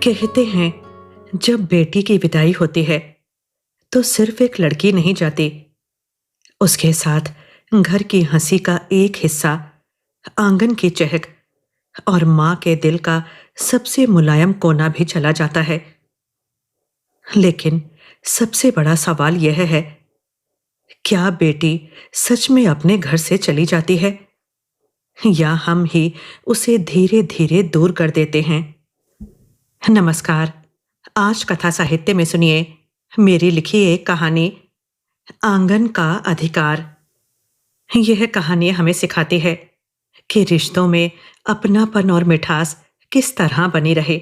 कहते हैं जब बेटी की विदाई होती है तो सिर्फ एक लड़की नहीं जाती, उसके साथ घर की हंसी का एक हिस्सा, आंगन की चहक और माँ के दिल का सबसे मुलायम कोना भी चला जाता है। लेकिन सबसे बड़ा सवाल यह है, क्या बेटी सच में अपने घर से चली जाती है या हम ही उसे धीरे धीरे दूर कर देते हैं। नमस्कार। आज कथा साहित्य में सुनिए मेरी लिखी एक कहानी, आंगन का अधिकार। यह कहानी हमें सिखाती है कि रिश्तों में अपनापन और मिठास किस तरह बनी रहे।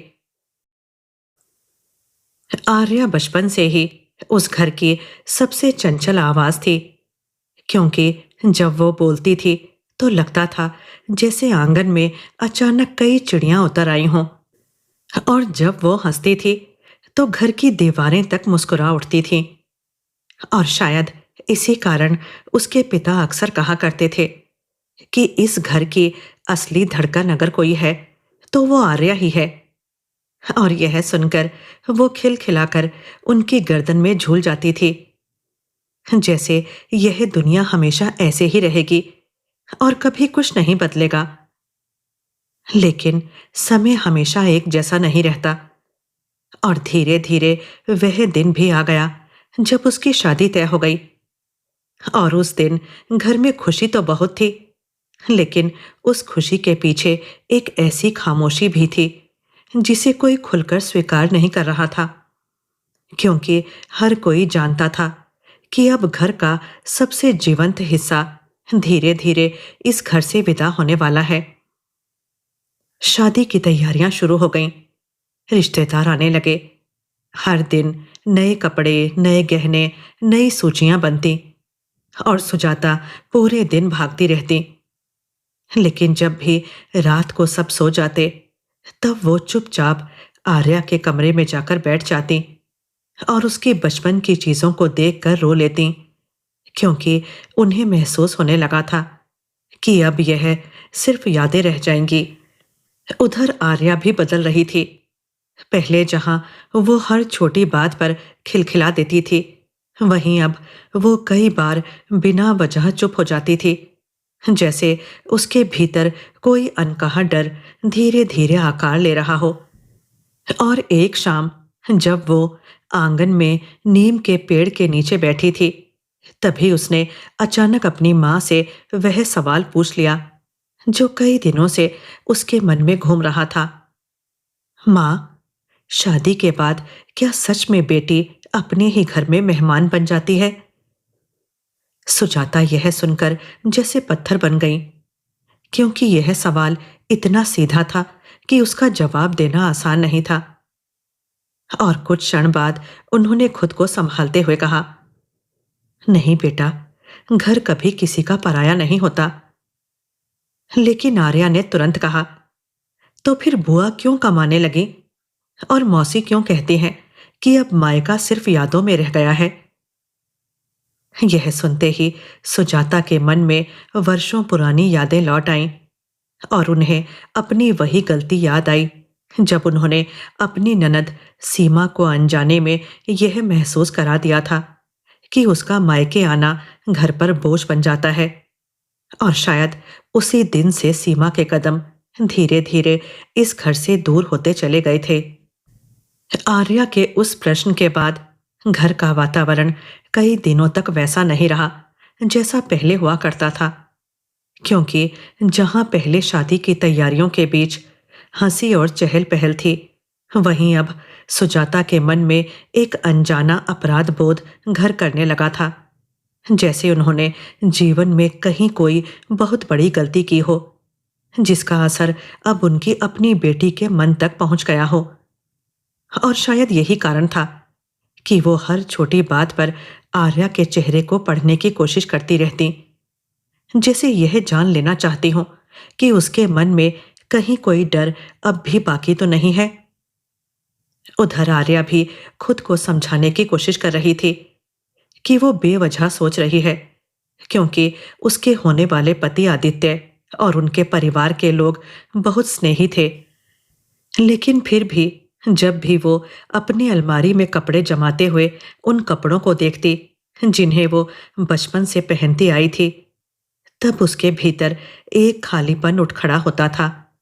आर्या बचपन से ही उस घर की सबसे चंचल आवाज थी, क्योंकि जब वो बोलती थी तो लगता था जैसे आंगन में अचानक कई चिड़ियां उतर आई हों, और जब वो हंसती थी तो घर की दीवारें तक मुस्कुरा उठती थीं। और शायद इसी कारण उसके पिता अक्सर कहा करते थे कि इस घर की असली धड़कन अगर कोई है तो वो आर्या ही है। और यह सुनकर वो खिलखिलाकर उनकी गर्दन में झूल जाती थी, जैसे यह दुनिया हमेशा ऐसे ही रहेगी और कभी कुछ नहीं बदलेगा। लेकिन समय हमेशा एक जैसा नहीं रहता, और धीरे धीरे वह दिन भी आ गया जब उसकी शादी तय हो गई। और उस दिन घर में खुशी तो बहुत थी, लेकिन उस खुशी के पीछे एक ऐसी खामोशी भी थी जिसे कोई खुलकर स्वीकार नहीं कर रहा था, क्योंकि हर कोई जानता था कि अब घर का सबसे जीवंत हिस्सा धीरे धीरे इस घर से विदा होने वाला है। शादी की तैयारियां शुरू हो गईं। रिश्तेदार आने लगे। हर दिन नए कपड़े, नए गहने, नई सूचियां बनती और सुजाता पूरे दिन भागती रहती। लेकिन जब भी रात को सब सो जाते, तब वो चुपचाप आर्या के कमरे में जाकर बैठ जाती और उसकी बचपन की चीजों को देखकर रो लेती, क्योंकि उन्हें महसूस होने लगा था कि अब यह सिर्फ यादें रह जाएंगी। उधर आर्या भी बदल रही थी। पहले जहां वो हर छोटी बात पर खिलखिला देती थी, वहीं अब वो कई बार बिना वजह चुप हो जाती थी, जैसे उसके भीतर कोई अनकहा डर धीरे धीरे आकार ले रहा हो। और एक शाम जब वो आंगन में नीम के पेड़ के नीचे बैठी थी, तभी उसने अचानक अपनी माँ से वह सवाल पूछ लिया जो कई दिनों से उसके मन में घूम रहा था। माँ, शादी के बाद क्या सच में बेटी अपने ही घर में मेहमान बन जाती है? सुजाता यह सुनकर जैसे पत्थर बन गई, क्योंकि यह सवाल इतना सीधा था कि उसका जवाब देना आसान नहीं था। और कुछ क्षण बाद उन्होंने खुद को संभालते हुए कहा, नहीं बेटा, घर कभी किसी का पराया नहीं होता। लेकिन आर्या ने तुरंत कहा, तो फिर बुआ क्यों कमाने लगी और मौसी क्यों कहती हैं कि अब मायका सिर्फ यादों में रह गया है? यह सुनते ही सुजाता के मन में वर्षों पुरानी यादें लौट आईं, और उन्हें अपनी वही गलती याद आई जब उन्होंने अपनी ननद सीमा को अनजाने में यह महसूस करा दिया था कि उसका मायके आना घर पर बोझ बन जाता है। और शायद उसी दिन से सीमा के कदम धीरे धीरे इस घर से दूर होते चले गए थे। आर्या के उस प्रश्न के बाद घर का वातावरण कई दिनों तक वैसा नहीं रहा जैसा पहले हुआ करता था, क्योंकि जहां पहले शादी की तैयारियों के बीच हंसी और चहल पहल थी, वहीं अब सुजाता के मन में एक अनजाना अपराध बोध घर करने लगा था, जैसे उन्होंने जीवन में कहीं कोई बहुत बड़ी गलती की हो, जिसका असर अब उनकी अपनी बेटी के मन तक पहुंच गया हो। और शायद यही कारण था कि वो हर छोटी बात पर आर्या के चेहरे को पढ़ने की कोशिश करती रहती, जैसे यह जान लेना चाहती हूं कि उसके मन में कहीं कोई डर अब भी बाकी तो नहीं है। उधर आर्या भी खुद को समझाने की कोशिश कर रही थी कि वो बेवजह सोच रही है, क्योंकि उसके होने वाले पति आदित्य और उनके परिवार के लोग बहुत स्नेही थे। लेकिन फिर भी जब भी वो अपनी अलमारी में कपड़े जमाते हुए उन कपड़ों को देखती जिन्हें वो बचपन से पहनती आई थी, तब उसके भीतर एक खालीपन उठ खड़ा होता था,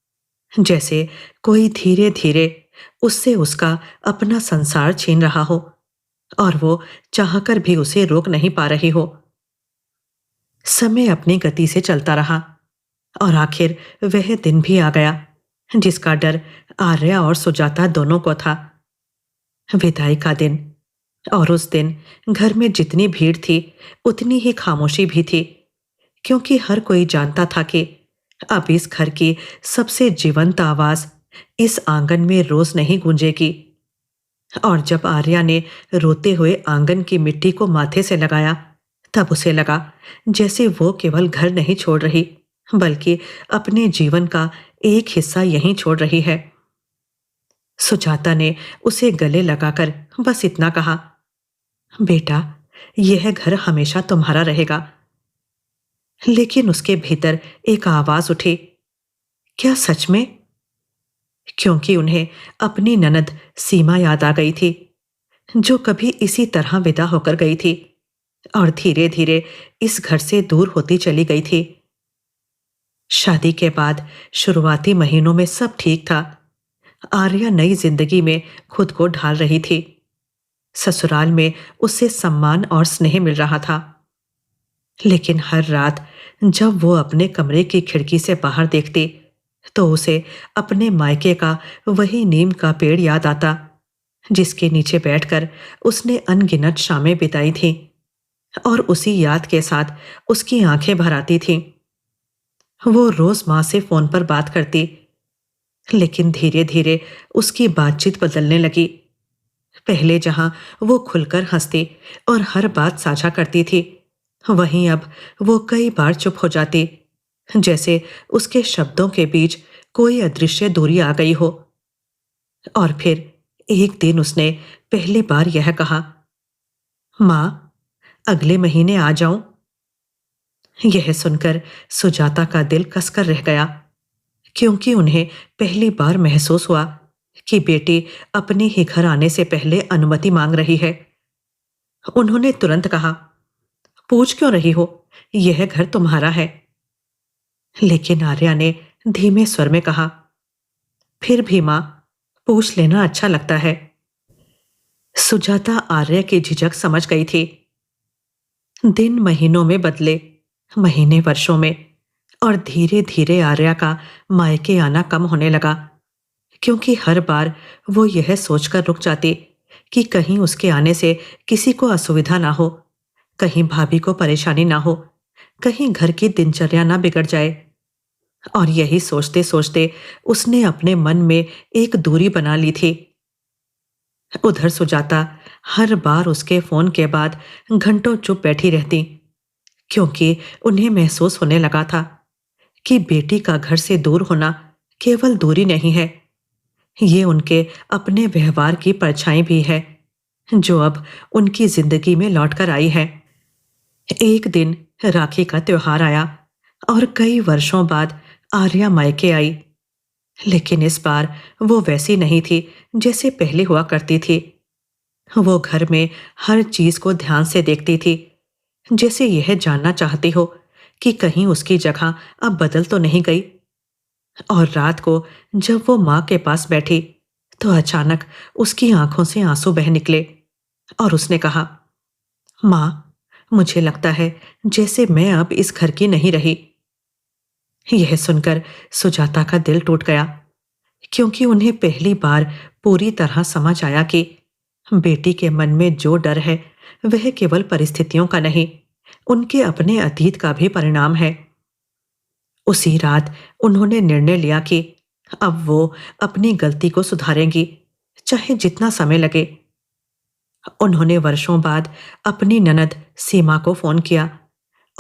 जैसे कोई धीरे-धीरे उससे उसका अपना संसार छीन रहा हो और वो चाहकर भी उसे रोक नहीं पा रही हो। समय अपनी गति से चलता रहा और आखिर वह दिन भी आ गया जिसका डर आर्या और सुजाता दोनों को था। विदाई का दिन। और उस दिन घर में जितनी भीड़ थी उतनी ही खामोशी भी थी, क्योंकि हर कोई जानता था कि अब इस घर की सबसे जीवंत आवाज इस आंगन में रोज नहीं गूंजेगी। और जब आर्या ने रोते हुए आंगन की मिट्टी को माथे से लगाया, तब उसे लगा जैसे वो केवल घर नहीं छोड़ रही, बल्कि अपने जीवन का एक हिस्सा यहीं छोड़ रही है। सुजाता ने उसे गले लगाकर बस इतना कहा, बेटा, यह घर हमेशा तुम्हारा रहेगा। लेकिन उसके भीतर एक आवाज उठी, क्या सच में? क्योंकि उन्हें अपनी ननद सीमा याद आ गई थी, जो कभी इसी तरह विदा होकर गई थी और धीरे धीरे इस घर से दूर होती चली गई थी। शादी के बाद शुरुआती महीनों में सब ठीक था। आर्या नई जिंदगी में खुद को ढाल रही थी। ससुराल में उससे सम्मान और स्नेह मिल रहा था। लेकिन हर रात जब वो अपने कमरे की खिड़की से बाहर देखती, तो उसे अपने मायके का वही नीम का पेड़ याद आता, जिसके नीचे बैठकर उसने अनगिनत शामें बिताई थीं और उसी याद के साथ उसकी आंखें भर आती थीं। वो रोज माँ से फोन पर बात करती, लेकिन धीरे धीरे उसकी बातचीत बदलने लगी। पहले जहां वो खुलकर हंसती और हर बात साझा करती थी, वहीं अब वो कई बार चुप हो जाती, जैसे उसके शब्दों के बीच कोई अदृश्य दूरी आ गई हो। और फिर एक दिन उसने पहली बार यह कहा, माँ, अगले महीने आ जाऊं? यह सुनकर सुजाता का दिल कसकर रह गया, क्योंकि उन्हें पहली बार महसूस हुआ कि बेटी अपने ही घर आने से पहले अनुमति मांग रही है। उन्होंने तुरंत कहा, पूछ क्यों रही हो? यह घर तुम्हारा है। लेकिन आर्या ने धीमे स्वर में कहा, फिर भी माँ, पूछ लेना अच्छा लगता है। सुजाता आर्या की झिझक समझ गई थी। दिन महीनों में बदले, महीने वर्षों में, और धीरे धीरे आर्या का मायके आना कम होने लगा, क्योंकि हर बार वो यह सोचकर रुक जाती कि कहीं उसके आने से किसी को असुविधा ना हो, कहीं भाभी को परेशानी ना हो, कहीं घर की दिनचर्या ना बिगड़ जाए। और यही सोचते सोचते उसने अपने मन में एक दूरी बना ली थी। उधर सुजाता हर बार उसके फोन के बाद घंटों चुप बैठी रहती, क्योंकि उन्हें महसूस होने लगा था कि बेटी का घर से दूर होना केवल दूरी नहीं है, ये उनके अपने व्यवहार की परछाई भी है, जो अब उनकी जिंदगी में लौटकर आई है। एक दिन राखी का त्योहार आया और कई वर्षों बाद आर्या मायके आई। लेकिन इस बार वो वैसी नहीं थी जैसे पहले हुआ करती थी। वो घर में हर चीज को ध्यान से देखती थी, जैसे यह जानना चाहती हो कि कहीं उसकी जगह अब बदल तो नहीं गई। और रात को जब वो माँ के पास बैठी, तो अचानक उसकी आंखों से आंसू बह निकले और उसने कहा, माँ, मुझे लगता है जैसे मैं अब इस घर की नहीं रही। यह सुनकर सुजाता का दिल टूट गया, क्योंकि उन्हें पहली बार पूरी तरह समझ आया कि बेटी के मन में जो डर है वह केवल परिस्थितियों का नहीं, उनके अपने अतीत का भी परिणाम है। उसी रात उन्होंने निर्णय लिया कि अब वो अपनी गलती को सुधारेंगी, चाहे जितना समय लगे। उन्होंने वर्षों बाद अपनी ननद सीमा को फोन किया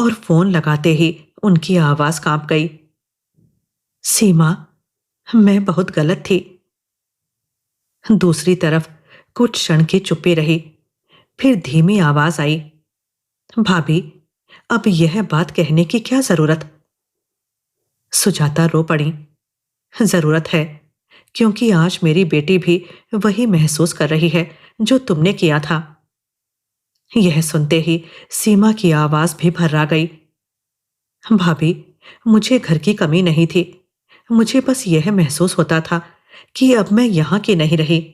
और फोन लगाते ही उनकी आवाज कांप गई। सीमा, मैं बहुत गलत थी। दूसरी तरफ कुछ क्षण की चुप्पी रही, फिर धीमी आवाज आई, भाभी, अब यह बात कहने की क्या जरूरत? सुजाता रो पड़ी। जरूरत है, क्योंकि आज मेरी बेटी भी वही महसूस कर रही है जो तुमने किया था। यह सुनते ही सीमा की आवाज भी भर्रा गई। भाभी, मुझे घर की कमी नहीं थी। मुझे बस यह महसूस होता था कि अब मैं यहाँ की नहीं रही।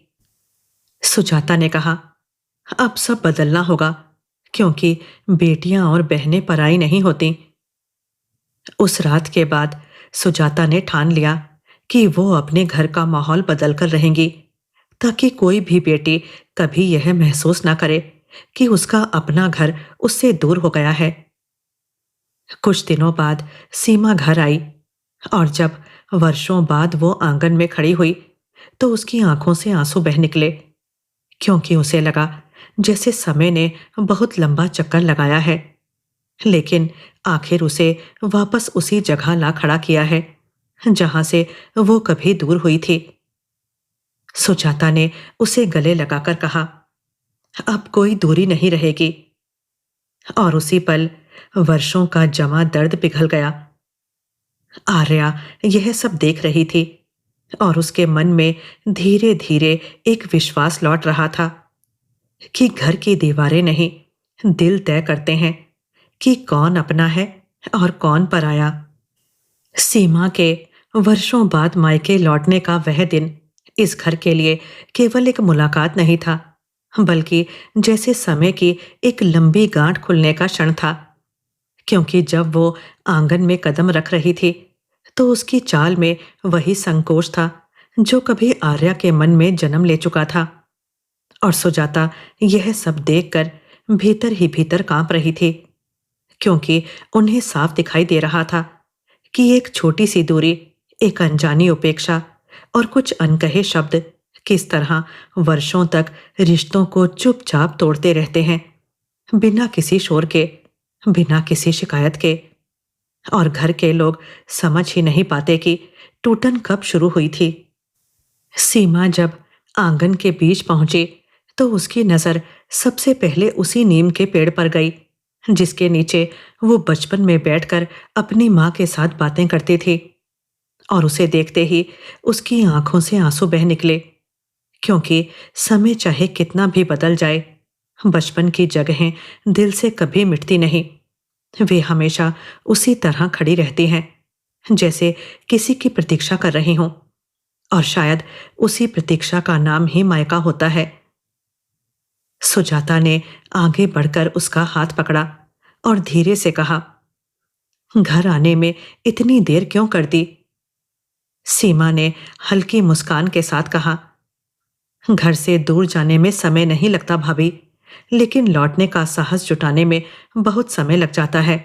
सुजाता ने कहा, अब सब बदलना होगा, क्योंकि बेटियां और बहनें पराई नहीं होती। उस रात के बाद सुजाता ने ठान लिया कि वो अपने घर का माहौल बदलकर रहेंगी, ताकि कोई भी बेटी कभी यह महसूस ना करे कि उसका अपना घर उससे दूर हो गया है। कुछ दिनों बाद सीमा घर आई, और जब वर्षों बाद वो आंगन में खड़ी हुई तो उसकी आंखों से आंसू बह निकले, क्योंकि उसे लगा जैसे समय ने बहुत लंबा चक्कर लगाया है, लेकिन आखिर उसे वापस उसी जगह ला खड़ा किया है जहां से वो कभी दूर हुई थी। सुजाता ने उसे गले लगाकर कहा, अब कोई दूरी नहीं रहेगी। और उसी पल वर्षों का जमा दर्द पिघल गया। आर्या यह सब देख रही थी, और उसके मन में धीरे धीरे एक विश्वास लौट रहा था कि घर की दीवारें नहीं, दिल तय करते हैं कि कौन अपना है और कौन पराया। सीमा के वर्षों बाद मायके लौटने का वह दिन इस घर के लिए केवल एक मुलाकात नहीं था, बल्कि जैसे समय की एक लंबी गांठ खुलने का क्षण था। क्योंकि जब वो आंगन में कदम रख रही थी तो उसकी चाल में वही संकोच था जो कभी आर्या के मन में जन्म ले चुका था। और सुजाता यह सब देखकर भीतर ही भीतर कांप रही थी, क्योंकि उन्हें साफ दिखाई दे रहा था कि एक छोटी सी दूरी, एक अनजानी उपेक्षा और कुछ अनकहे शब्द किस तरह वर्षों तक रिश्तों को चुपचाप तोड़ते रहते हैं, बिना किसी शोर के, बिना किसी शिकायत के। और घर के लोग समझ ही नहीं पाते कि टूटन कब शुरू हुई थी। सीमा जब आंगन के बीच पहुंची तो उसकी नजर सबसे पहले उसी नीम के पेड़ पर गई जिसके नीचे वो बचपन में बैठकर अपनी माँ के साथ बातें करती थी। और उसे देखते ही उसकी आंखों से आंसू बह निकले, क्योंकि समय चाहे कितना भी बदल जाए, बचपन की जगहें दिल से कभी मिटती नहीं। वे हमेशा उसी तरह खड़ी रहती हैं, जैसे किसी की प्रतीक्षा कर रही हों, और शायद उसी प्रतीक्षा का नाम ही मायका होता है। सुजाता ने आगे बढ़कर उसका हाथ पकड़ा और धीरे से कहा, घर आने में इतनी देर क्यों कर दी? सीमा ने हल्की मुस्कान के साथ कहा, घर से दूर जाने में समय नहीं लगता भाभी, लेकिन लौटने का साहस जुटाने में बहुत समय लग जाता है।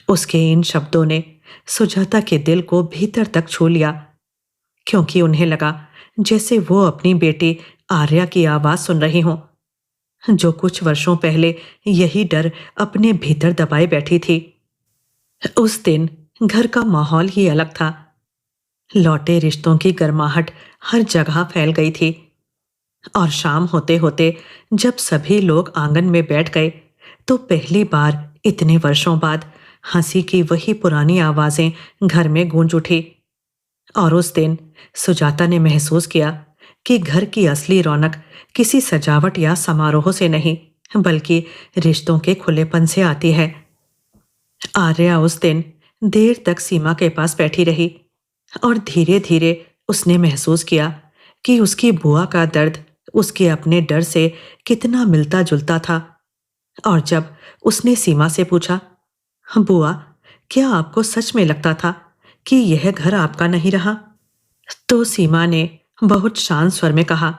उसके इन शब्दों ने सुजाता के दिल को भीतर तक छू लिया, क्योंकि उन्हें लगा जैसे वो अपनी बेटी आर्या की आवाज सुन रही हों, जो कुछ वर्षों पहले यही डर अपने भीतर दबाए बैठी थी। उस दिन घर का माहौल ही अलग था। लौटे रिश्तों की गर्माहट हर जगह फैल गई थी, और शाम होते होते जब सभी लोग आंगन में बैठ गए तो पहली बार इतने वर्षों बाद हंसी की वही पुरानी आवाजें घर में गूंज उठी। और उस दिन सुजाता ने महसूस किया कि घर की असली रौनक किसी सजावट या समारोह से नहीं, बल्कि रिश्तों के खुलेपन से आती है। आर्या उस दिन देर तक सीमा के पास बैठी रही, और धीरे धीरे उसने महसूस किया कि उसकी बुआ का दर्द उसके अपने डर से कितना मिलता जुलता था। और जब उसने सीमा से पूछा, बुआ, क्या आपको सच में लगता था कि यह घर आपका नहीं रहा? तो सीमा ने बहुत शांत स्वर में कहा,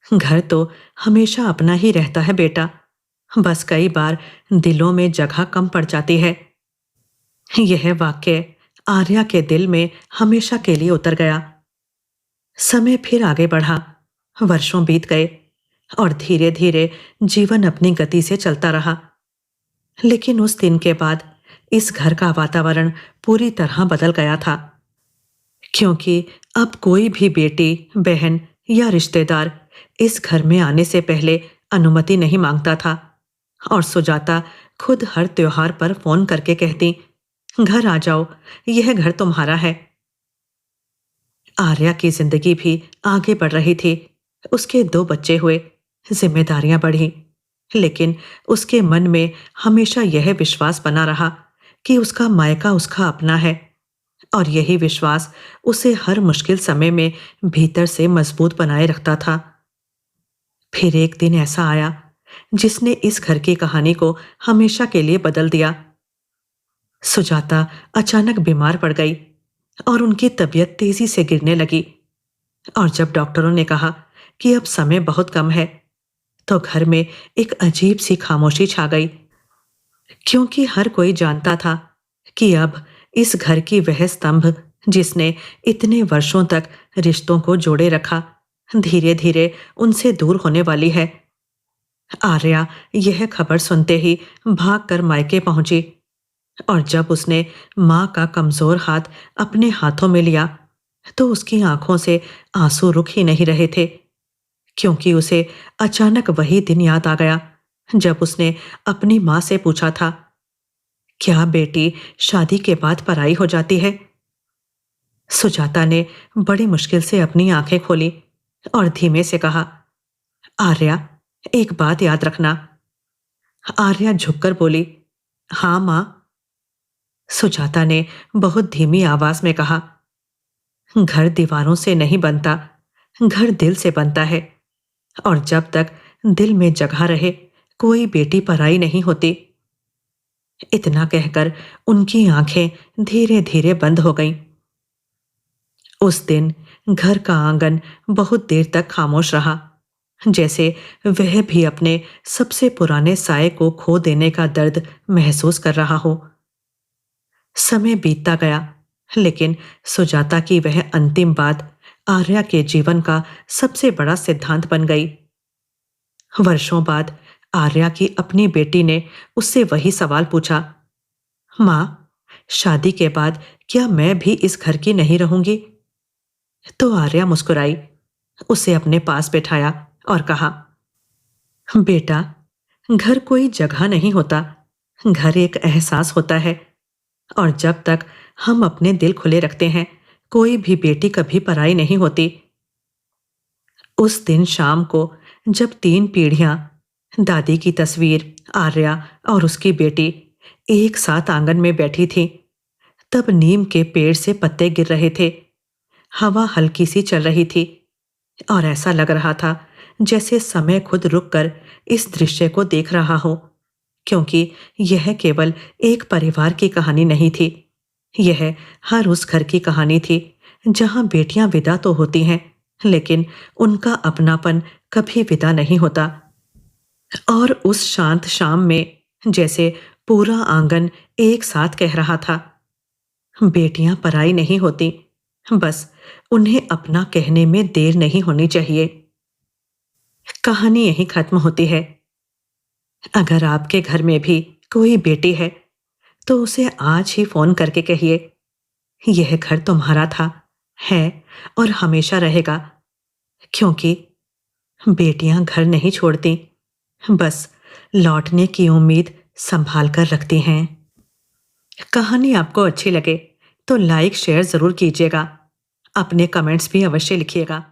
घर तो हमेशा अपना ही रहता है बेटा, बस कई बार दिलों में जगह कम पड़ जाती है। यह वाक्य आर्या के दिल में हमेशा के लिए उतर गया। समय फिर आगे बढ़ा, वर्षों बीत गए, और धीरे धीरे जीवन अपनी गति से चलता रहा। लेकिन उस दिन के बाद इस घर का वातावरण पूरी तरह बदल गया था, क्योंकि अब कोई भी बेटी, बहन या रिश्तेदार इस घर में आने से पहले अनुमति नहीं मांगता था। और सुजाता खुद हर त्योहार पर फोन करके कहती, घर आ जाओ, यह घर तुम्हारा है। आर्या की जिंदगी भी आगे बढ़ रही थी। उसके 2 बच्चे हुए, जिम्मेदारियां बढ़ी, लेकिन उसके मन में हमेशा यह विश्वास बना रहा कि उसका मायका उसका अपना है, और यही विश्वास उसे हर मुश्किल समय में भीतर से मजबूत बनाए रखता था। फिर एक दिन ऐसा आया जिसने इस घर की कहानी को हमेशा के लिए बदल दिया। सुजाता अचानक बीमार पड़ गई और उनकी तबीयत तेजी से गिरने लगी। और जब डॉक्टरों ने कहा कि अब समय बहुत कम है, तो घर में एक अजीब सी खामोशी छा गई, क्योंकि हर कोई जानता था कि अब इस घर की वह स्तंभ जिसने इतने वर्षों तक रिश्तों को जोड़े रखा, धीरे धीरे उनसे दूर होने वाली है। आर्या यह खबर सुनते ही भागकर मायके पहुंची, और जब उसने मां का कमजोर हाथ अपने हाथों में लिया, तो उसकी आंखों से आंसू रुक ही नहीं रहे थे, क्योंकि उसे अचानक वही दिन याद आ गया जब उसने अपनी मां से पूछा था, क्या बेटी शादी के बाद पराई हो जाती है? सुजाता ने बड़ी मुश्किल से अपनी आंखें खोली और धीमे से कहा, आर्या, एक बात याद रखना। आर्या झुककर बोली, हाँ मां। सुजाता ने बहुत धीमी आवाज में कहा, घर दीवारों से नहीं बनता, घर दिल से बनता है, और जब तक दिल में जगह रहे, कोई बेटी पराई नहीं होती। इतना कहकर उनकी आंखें धीरे धीरे बंद हो गईं। उस दिन घर का आंगन बहुत देर तक खामोश रहा, जैसे वह भी अपने सबसे पुराने साये को खो देने का दर्द महसूस कर रहा हो। समय बीतता गया, लेकिन सुजाता की वह अंतिम बात आर्या के जीवन का सबसे बड़ा सिद्धांत बन गई। वर्षों बाद आर्या की अपनी बेटी ने उससे वही सवाल पूछा, मां, शादी के बाद क्या मैं भी इस घर की नहीं रहूंगी? तो आर्या मुस्कुराई, उसे अपने पास बैठाया और कहा, बेटा, घर कोई जगह नहीं होता, घर एक एहसास होता है, और जब तक हम अपने दिल खुले रखते हैं, कोई भी बेटी कभी पराई नहीं होती। उस दिन शाम को जब 3 पीढ़ियां, दादी की तस्वीर, आर्या और उसकी बेटी एक साथ आंगन में बैठी थी, तब नीम के पेड़ से पत्ते गिर रहे थे, हवा हल्की सी चल रही थी, और ऐसा लग रहा था जैसे समय खुद रुककर इस दृश्य को देख रहा हो, क्योंकि यह केवल एक परिवार की कहानी नहीं थी, यह हर उस घर की कहानी थी जहां बेटियां विदा तो होती हैं, लेकिन उनका अपनापन कभी विदा नहीं होता। और उस शांत शाम में जैसे पूरा आंगन एक साथ कह रहा था, बेटियां पराई नहीं होती, बस उन्हें अपना कहने में देर नहीं होनी चाहिए। कहानी यहीं खत्म होती है। अगर आपके घर में भी कोई बेटी है, तो उसे आज ही फोन करके कहिए, यह घर तुम्हारा था, है और हमेशा रहेगा, क्योंकि बेटियां घर नहीं छोड़ती, बस लौटने की उम्मीद संभाल कर रखती हैं। कहानी आपको अच्छी लगे तो लाइक शेयर जरूर कीजिएगा। अपने कमेंट्स भी अवश्य लिखिएगा।